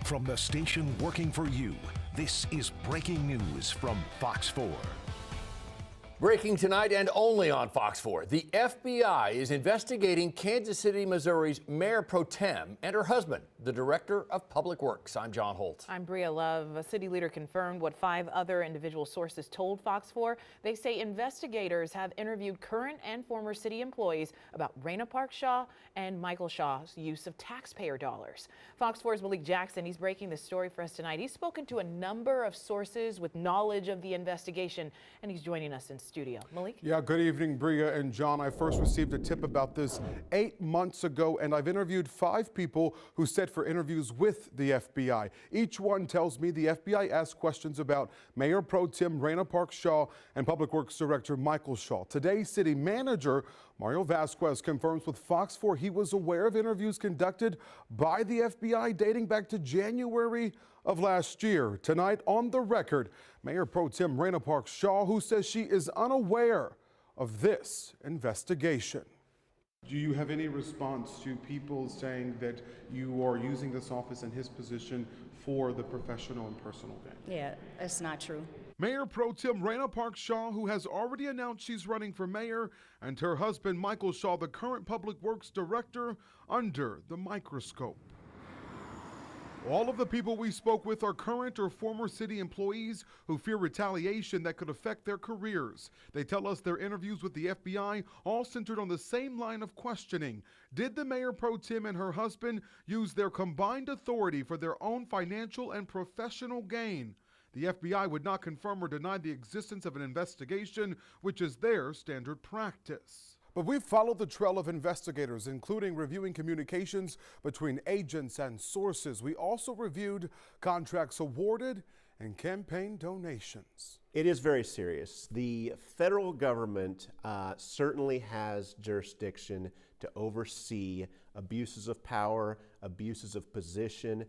From the station working for you, this is breaking news from Fox 4. Breaking tonight and only on Fox 4. The FBI is investigating Kansas City, Missouri's Mayor Pro Tem and her husband, the Director of Public Works. I'm John Holt. I'm Bria Love. A city leader confirmed what 5 other individual sources told Fox 4. They say investigators have interviewed current and former city employees about Raina Park Shaw and Michael Shaw's use of taxpayer dollars. Fox 4's Malik Jackson, he's breaking the story for us tonight. He's spoken to a number of sources with knowledge of the investigation, and he's joining us in studio. Malik? Yeah, good evening, Bria and John. I first received a tip about this 8 months ago, and I've interviewed 5 people who set for interviews with the FBI. Each one tells me the FBI asked questions about Mayor Pro Tem Raina Park Shaw and Public Works Director Michael Shaw. Today, City Manager Mario Vasquez confirms with Fox 4 he was aware of interviews conducted by the FBI dating back to January of last year. Tonight on the record, Mayor Pro Tem Raina Park Shaw, who says she is unaware of this investigation. Do you have any response to people saying that you are using this office and his position for the professional and personal gain? Yeah, it's not true. Mayor Pro Tem Raina Park Shaw, who has already announced she's running for mayor, and her husband Michael Shaw, the current Public Works Director, under the microscope. All of the people we spoke with are current or former city employees who fear retaliation that could affect their careers. They tell us their interviews with the FBI all centered on the same line of questioning. Did the Mayor Pro Tem and her husband use their combined authority for their own financial and professional gain? The FBI would not confirm or deny the existence of an investigation, which is their standard practice. But we've followed the trail of investigators, including reviewing communications between agents and sources. We also reviewed contracts awarded and campaign donations. It is very serious. The federal government certainly has jurisdiction to oversee abuses of power, abuses of position.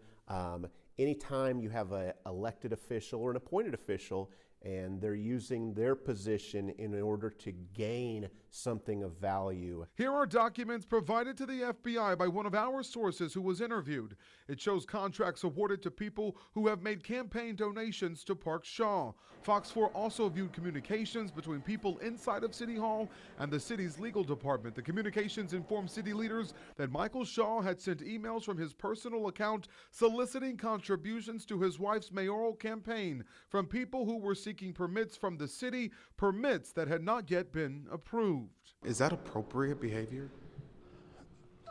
Anytime you have an elected official or an appointed official and they're using their position in order to gain something of value. Here are documents provided to the FBI by one of our sources who was interviewed. It shows contracts awarded to people who have made campaign donations to Park Shaw. Fox 4 also viewed communications between people inside of City Hall and the city's legal department. The communications informed city leaders that Michael Shaw had sent emails from his personal account soliciting contributions to his wife's mayoral campaign from people who were seeking permits from the city, permits that had not yet been approved. Is that appropriate behavior?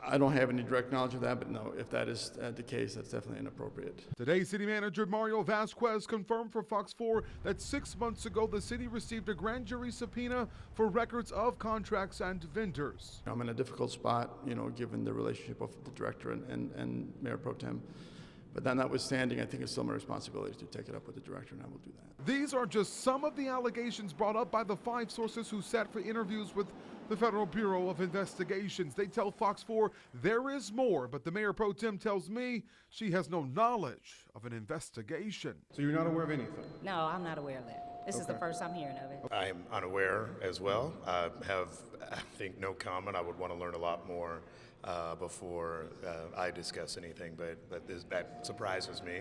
I don't have any direct knowledge of that, but no, if that is the case, that's definitely inappropriate. Today, City Manager Mario Vasquez confirmed for Fox 4 that 6 months ago, the city received a grand jury subpoena for records of contracts and vendors. I'm in a difficult spot, given the relationship of the director and Mayor Pro Tem. But that notwithstanding, I think it's still my responsibility to take it up with the director, and I will do that. These are just some of the allegations brought up by the 5 sources who sat for interviews with the Federal Bureau of Investigations. They tell Fox 4 there is more, but the Mayor Pro Tem tells me she has no knowledge of an investigation. So you're not aware of anything? No, I'm not aware of that. This is the first I'm hearing of it. I am unaware as well. I think, no comment. I would want to learn a lot more before I discuss anything, but that surprises me,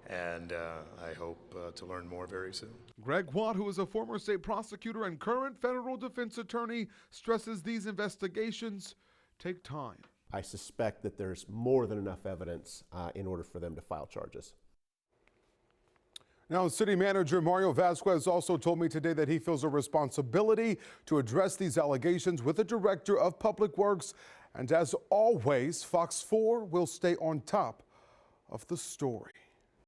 and I hope to learn more very soon. Greg Watt, who is a former state prosecutor and current federal defense attorney, stresses these investigations take time. I suspect that there's more than enough evidence in order for them to file charges. Now, City Manager Mario Vasquez also told me today that he feels a responsibility to address these allegations with the Director of Public Works. And as always, Fox 4 will stay on top of the story.